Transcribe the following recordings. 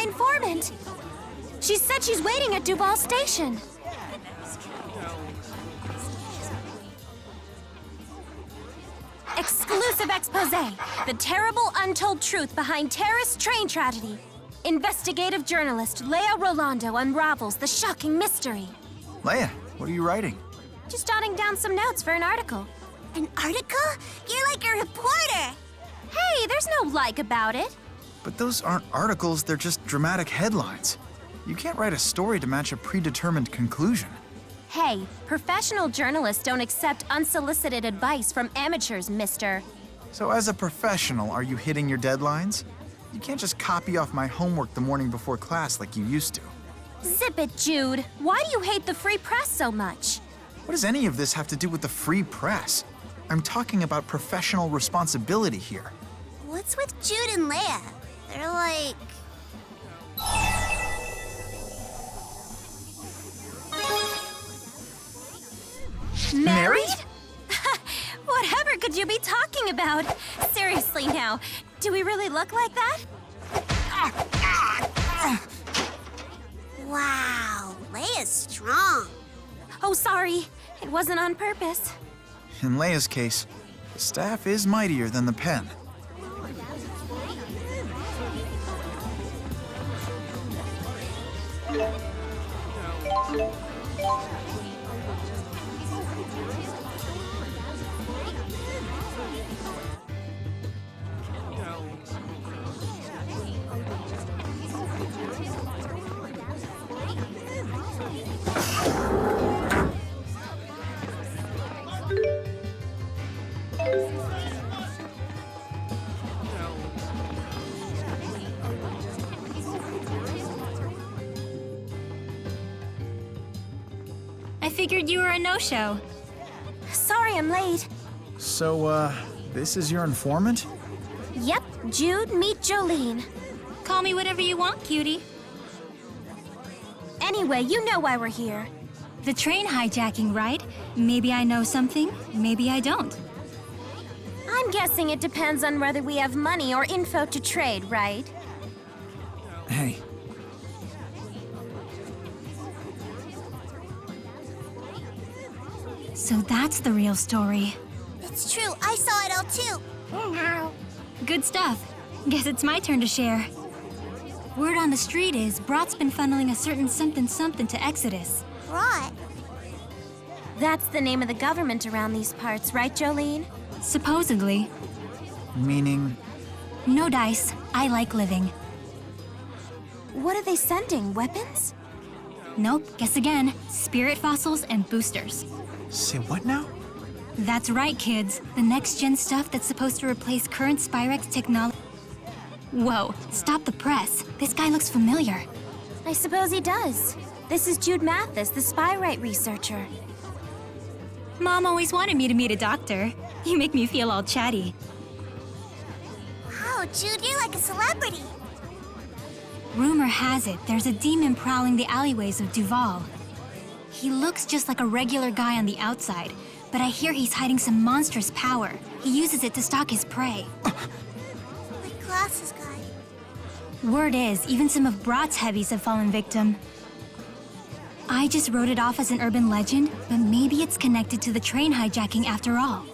informant. She said she's waiting at Duval Station. Exclusive expose. The terrible untold truth behind terrorist train tragedy. Investigative journalist Leia Rolando unravels the shocking mystery. Leia, what are you writing? Just jotting down some notes for an article. An article? You're like a reporter. Hey, there's no like about it. But those aren't articles, they're just dramatic headlines. You can't write a story to match a predetermined conclusion. Hey, professional journalists don't accept unsolicited advice from amateurs, mister. So as a professional, are you hitting your deadlines? You can't just copy off my homework the morning before class like you used to. Zip it, Jude. Why do you hate the free press so much? What does any of this have to do with the free press? I'm talking about professional responsibility here. What's with Jude and Leia? They're like... Married? Whatever could you be talking about? Seriously now, do we really look like that? Wow, Leia's strong. Oh, sorry. It wasn't on purpose. In Leia's case, the staff is mightier than the pen. I figured you were a no-show. Sorry I'm late. So, this is your informant? Yep, Jude, meet Jolene. Call me whatever you want, cutie. Anyway, you know why we're here. The train hijacking, right? Maybe I know something, maybe I don't. I'm guessing it depends on whether we have money or info to trade, right? Hey. So that's the real story. It's true, I saw it all too. Good stuff. Guess it's my turn to share. Word on the street is Brat's been funneling a certain something to Exodus. Brat? That's the name of the government around these parts, right, Jolene? Supposedly. Meaning? No dice. I like living. What are they sending? Weapons? Nope, guess again. Spirit fossils and boosters. Say what now? That's right, kids. The next-gen stuff that's supposed to replace current Spyrex technology. Whoa, stop the press. This guy looks familiar. I suppose he does. This is Jude Mathis, the Spyrite researcher. Mom always wanted me to meet a doctor. You make me feel all chatty. Wow, Jude, you're like a celebrity. Rumor has it there's a demon prowling the alleyways of Duval. He looks just like a regular guy on the outside, but I hear he's hiding some monstrous power. He uses it to stalk his prey. Like glasses guy. Word is, even some of Brat's heavies have fallen victim. I just wrote it off as an urban legend, but maybe it's connected to the train hijacking after all.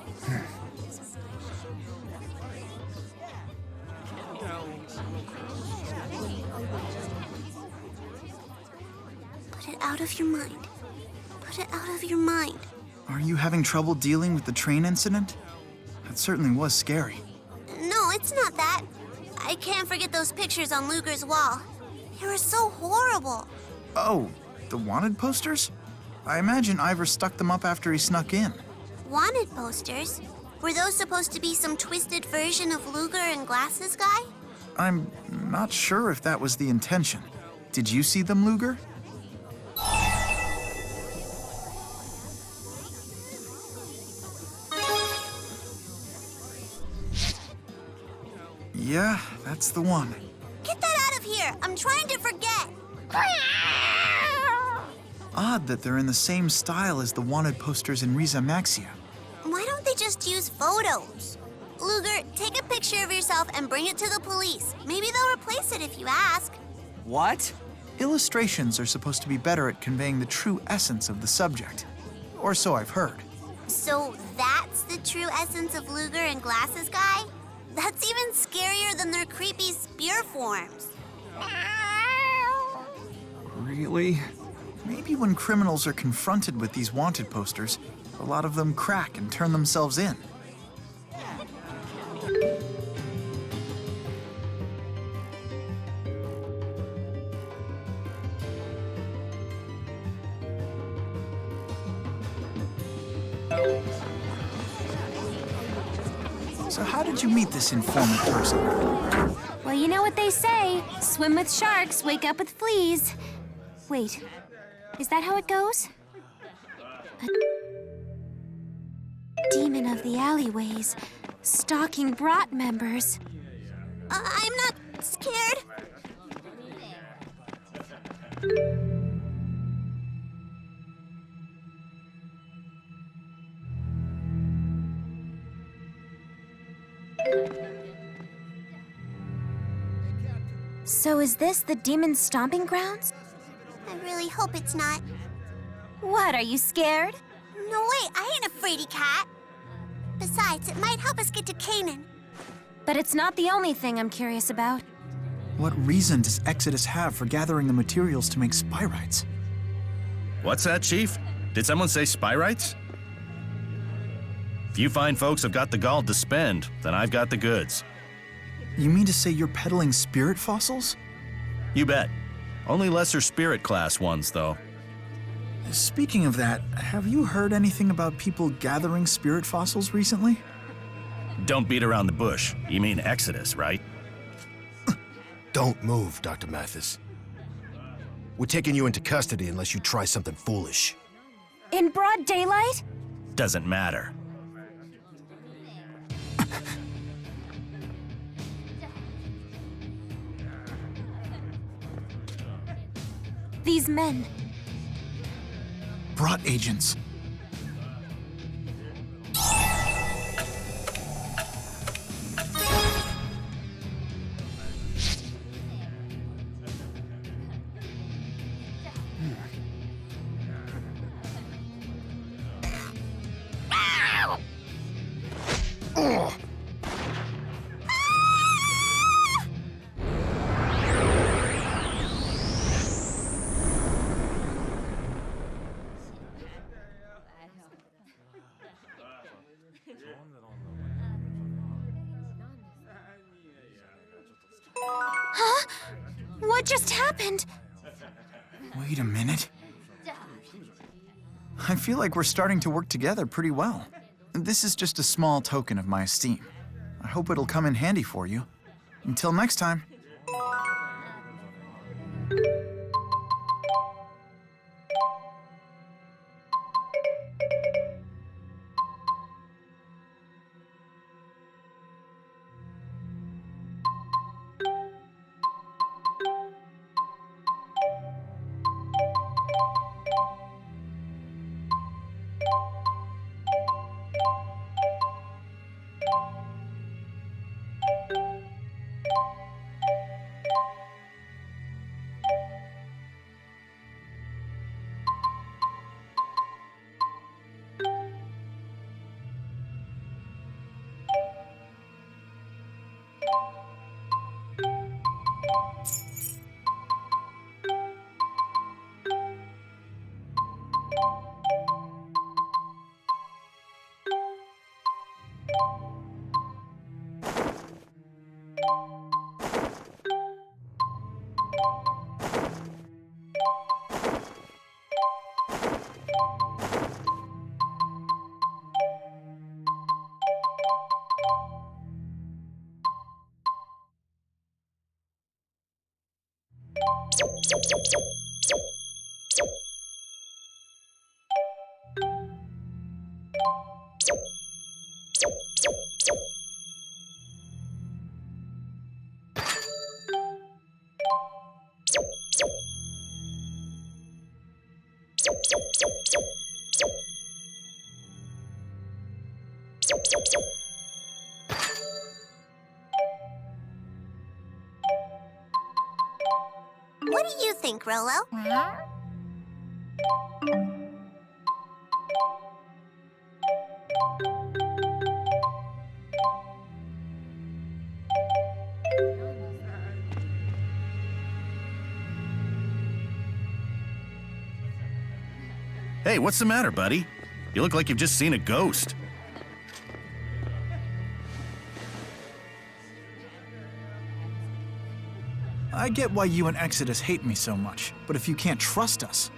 Put it out of your mind. Put it out of your mind. Are you having trouble dealing with the train incident? That certainly was scary. No, it's not that. I can't forget those pictures on Luger's wall. They were so horrible. Oh, the wanted posters? I imagine Ivor stuck them up after he snuck in. Wanted posters? Were those supposed to be some twisted version of Luger and Glasses Guy? I'm not sure if that was the intention. Did you see them, Luger? Yeah, that's the one. Get that out of here! I'm trying to forget! Odd that they're in the same style as the wanted posters in Riza Maxia. Why don't they just use photos? Luger, take a picture of yourself and bring it to the police. Maybe they'll replace it if you ask. What? Illustrations are supposed to be better at conveying the true essence of the subject. Or so I've heard. So that's the true essence of Luger and Glasses Guy? That's even scarier than their creepy spear forms. Really? Maybe when criminals are confronted with these wanted posters, a lot of them crack and turn themselves in. So how did you meet this informant person? Well, you know what they say. Swim with sharks, wake up with fleas. Wait, is that how it goes? A demon of the alleyways, stalking Brat members. I'm not scared. So is this the demon's stomping grounds? I really hope it's not. What, are you scared? No way, I ain't a fraidy cat. Besides, it might help us get to Canaan. But it's not the only thing I'm curious about. What reason does Exodus have for gathering the materials to make spyrites? What's that, Chief? Did someone say spyrites? If you fine folks have got the gall to spend, then I've got the goods. You mean to say you're peddling spirit fossils? You bet. Only lesser spirit class ones, though. Speaking of that, have you heard anything about people gathering spirit fossils recently? Don't beat around the bush. You mean Exodus, right? Don't move, Dr. Mathis. We're taking you into custody unless you try something foolish. In broad daylight? Doesn't matter. These men. Brought agents. Huh? What just happened? Wait a minute. I feel like we're starting to work together pretty well. This is just a small token of my esteem. I hope it'll come in handy for you. Until next time. do you think, Rolo? Hey, what's the matter, buddy? You look like you've just seen a ghost. I get why you and Exodus hate me so much, but if you can't trust us,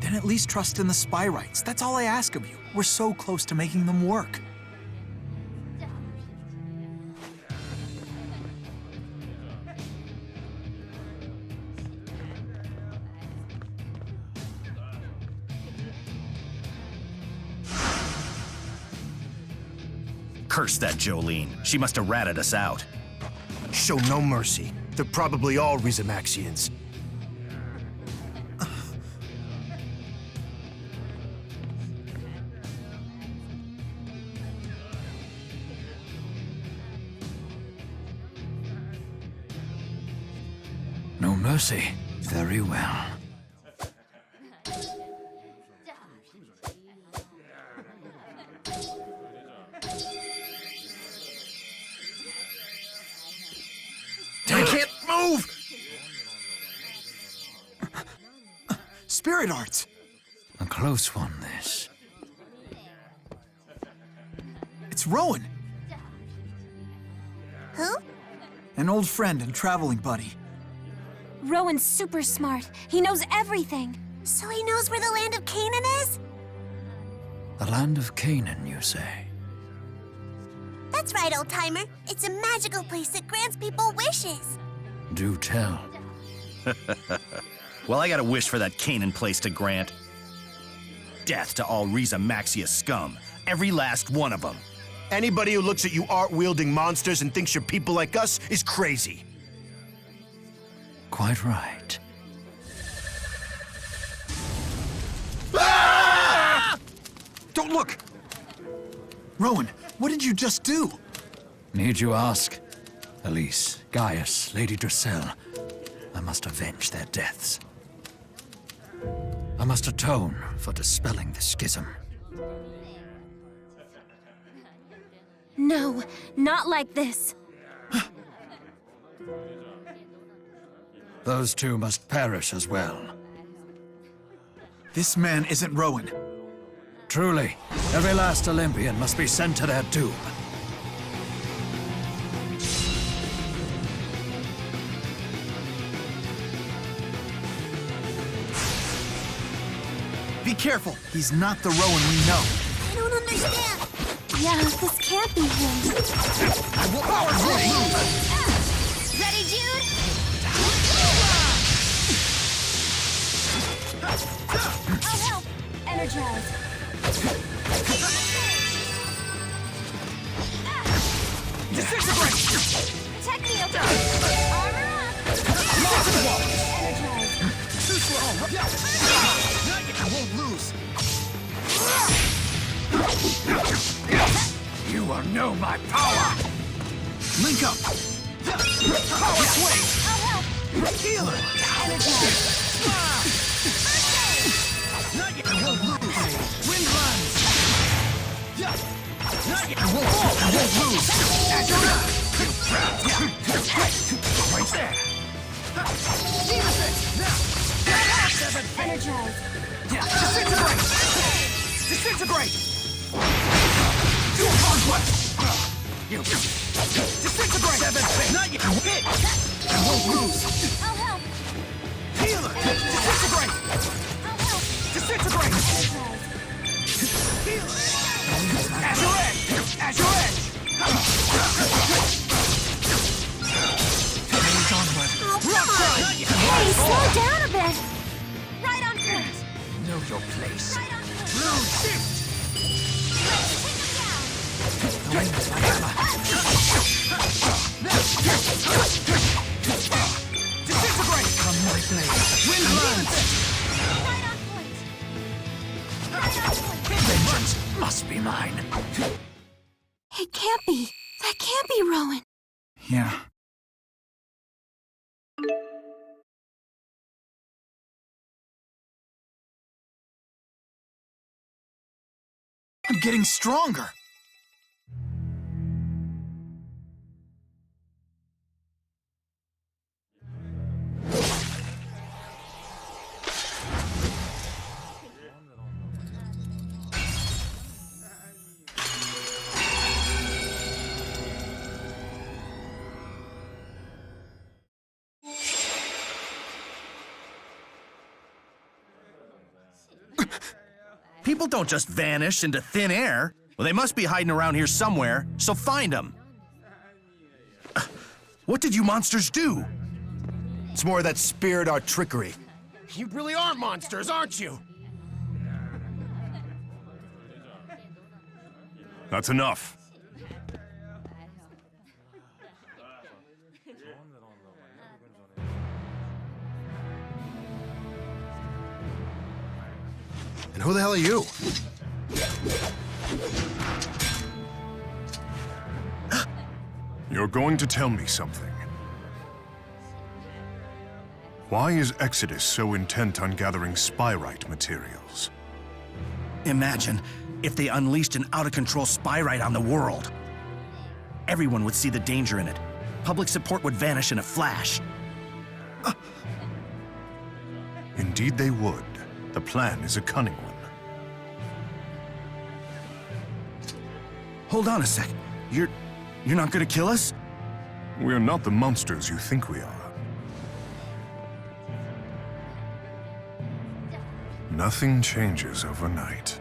then at least trust in the spy rights. That's all I ask of you. We're so close to making them work. Curse that Jolene. She must have ratted us out. Show no mercy. They're probably all Rizamaxians. No mercy. Very well. I can't move! Spirit arts! A close one, this. It's Rowan! Who? An old friend and traveling buddy. Rowan's super smart. He knows everything. So he knows where the land of Canaan is? The land of Canaan, you say? That's right, old-timer. It's a magical place that grants people wishes. Do tell. Well, I got a wish for that Canaan place to grant. Death to all Rizamaxia scum. Every last one of them. Anybody who looks at you art-wielding monsters and thinks you're people like us is crazy. Quite right. Don't look! Rowan, what did you just do? Need you ask? Elise, Gaius, Lady Druselle. I must avenge their deaths. I must atone for dispelling the schism. No, not like this. Those two must perish as well. This man isn't Rowan. Truly, every last Olympian must be sent to their doom. Be careful! He's not the Rowan we know. I don't understand. Yeah, this can't be him. Ready, Jude? I'll help. Energize. Disintegrate! Protect me, okay? Armor up. Energize. Too slow! I won't lose! You will know my power! Link up! Power swing! I'll help. Healer! Energize. I won't lose! Wind runs! I won't fall! I won't lose! Right there! Energize. Disintegrate! Disintegrate! Do a conquest! You! Disintegrate! Not yet! Hit! I won't lose! I'll help. Healer! Disintegrate! I'll help. Disintegrate! Energize. Healer! At your edge! At your edge! Rage onward! Hey, slow down a bit. Right on point. Know your place. Right on point. Blue shift! Take him down. The wind is my hammer! Disintegrate! From my blade! Wind runs! Right on point. Right on point. Vengeance must be mine. It can't be. That can't be Rowan. Yeah. I'm getting stronger. People don't just vanish into thin air. Well, they must be hiding around here somewhere, so find them. What did you monsters do? It's more of that spirit art trickery. You really are monsters, aren't you? That's enough. And who the hell are you? You're going to tell me something. Why is Exodus so intent on gathering spyrite materials? Imagine if they unleashed an out-of-control spyrite on the world. Everyone would see the danger in it. Public support would vanish in a flash. Indeed they would. The plan is a cunning one. Hold on a sec. You're not gonna kill us? We're not the monsters you think we are. Nothing changes overnight.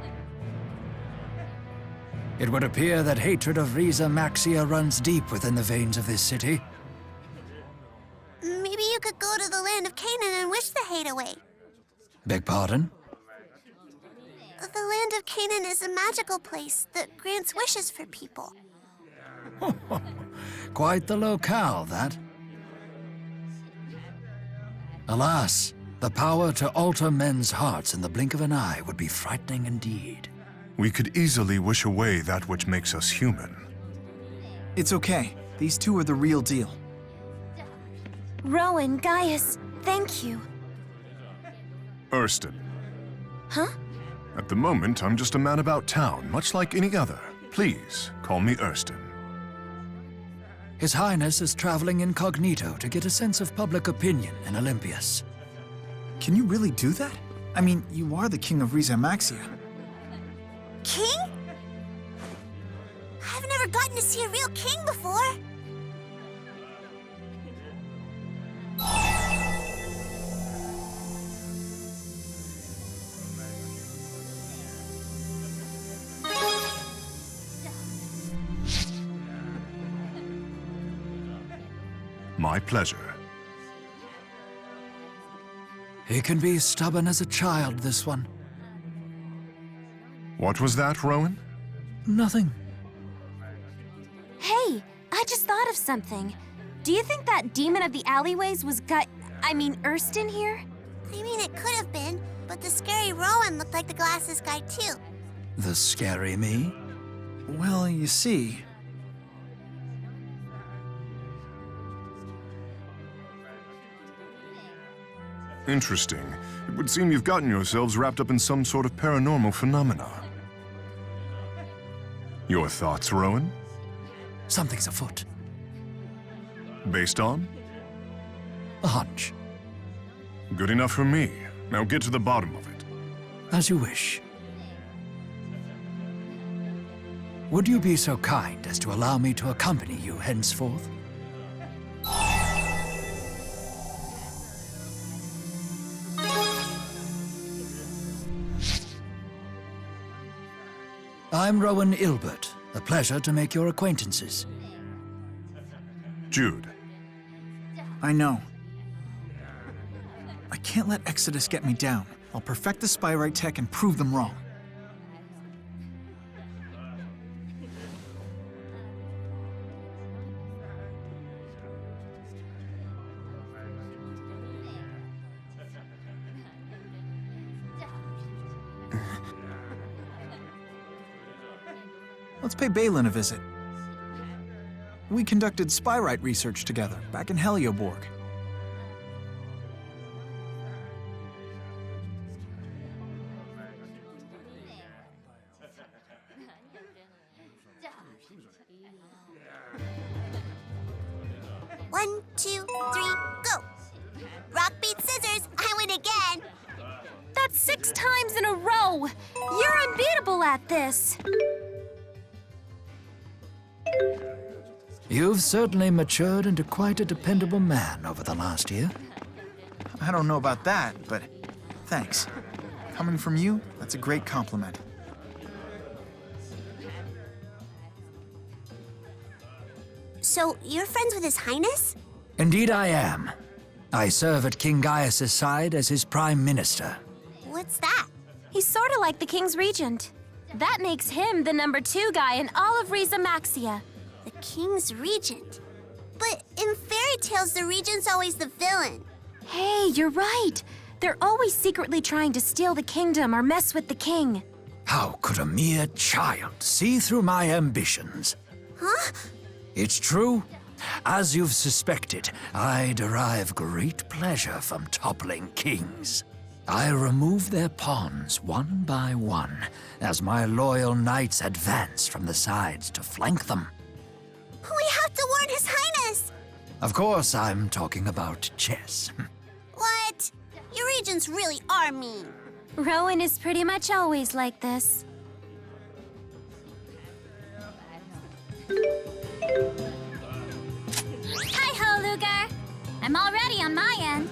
It would appear that hatred of Riza Maxia runs deep within the veins of this city. Maybe you could go to the land of Canaan and wish the hate away. Beg pardon? The land of Canaan is a magical place that grants wishes for people. Quite the locale, that. Alas, the power to alter men's hearts in the blink of an eye would be frightening indeed. We could easily wish away that which makes us human. It's okay. These two are the real deal. Rowan, Gaius, thank you. Erston. Huh? At the moment, I'm just a man about town, much like any other. Please, call me Erston. His Highness is traveling incognito to get a sense of public opinion in Olympias. Can you really do that? I mean, you are the king of Riza Maxia. King? I've never gotten to see a real king before. My pleasure. He can be stubborn as a child, this one. What was that, Rowan? Nothing. Hey, I just thought of something. Do you think that demon of the alleyways was Erston here? I mean, it could have been, but the scary Rowan looked like the glasses guy too. The scary me? Well, you see... Interesting. It would seem you've gotten yourselves wrapped up in some sort of paranormal phenomena. Your thoughts, Rowan? Something's afoot. Based on? A hunch. Good enough for me. Now get to the bottom of it. As you wish. Would you be so kind as to allow me to accompany you henceforth? I'm Rowan Ilbert. A pleasure to make your acquaintances. Jude. I know. I can't let Exodus get me down. I'll perfect the spyrite tech and prove them wrong. Let's pay Balin a visit. We conducted spyrite research together back in Helioborg. 1, 2, 3, go! Rock, beat, scissors, I win again! That's 6 times in a row! You're unbeatable at this! You've certainly matured into quite a dependable man over the last year. I don't know about that, but thanks. Coming from you, that's a great compliment. So, you're friends with His Highness? Indeed I am. I serve at King Gaius' side as his prime minister. What's that? He's sorta like the King's Regent. That makes him the number 2 guy in all of Riza Maxia. The King's Regent. But in fairy tales, the Regent's always the villain. Hey, you're right. They're always secretly trying to steal the kingdom or mess with the king. How could a mere child see through my ambitions? Huh? It's true. As you've suspected, I derive great pleasure from toppling kings. I remove their pawns one by one as my loyal knights advance from the sides to flank them. We have to warn His Highness! Of course, I'm talking about chess. What? Your regents really are mean. Rowan is pretty much always like this. Hi-ho, Luger! I'm all ready on my end.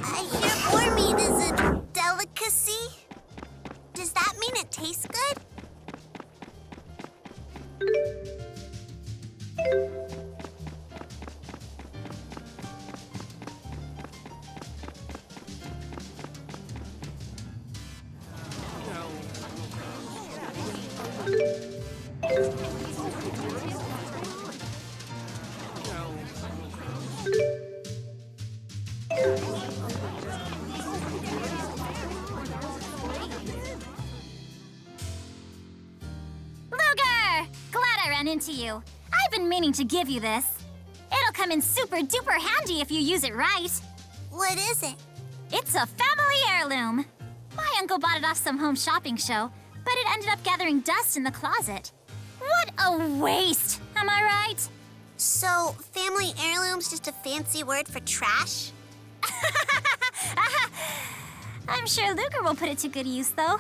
I hear boar meat is a delicacy. Does that mean it tastes good? into you. I've been meaning to give you this. It'll come in super duper handy if you use it right. What is it? It's a family heirloom. My uncle bought it off some home shopping show, but it ended up gathering dust in the closet. What a waste, am I right? So, family heirloom's just a fancy word for trash? I'm sure Luger will put it to good use, though.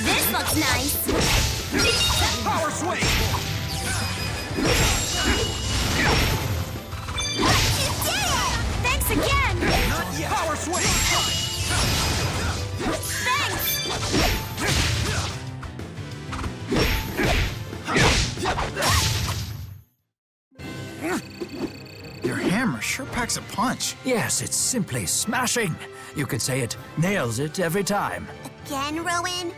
This looks nice. Power swing! Thanks again. Not yet. Power swing! Your hammer sure packs a punch. Yes, it's simply smashing. You could say it nails it every time. Again, Rowan?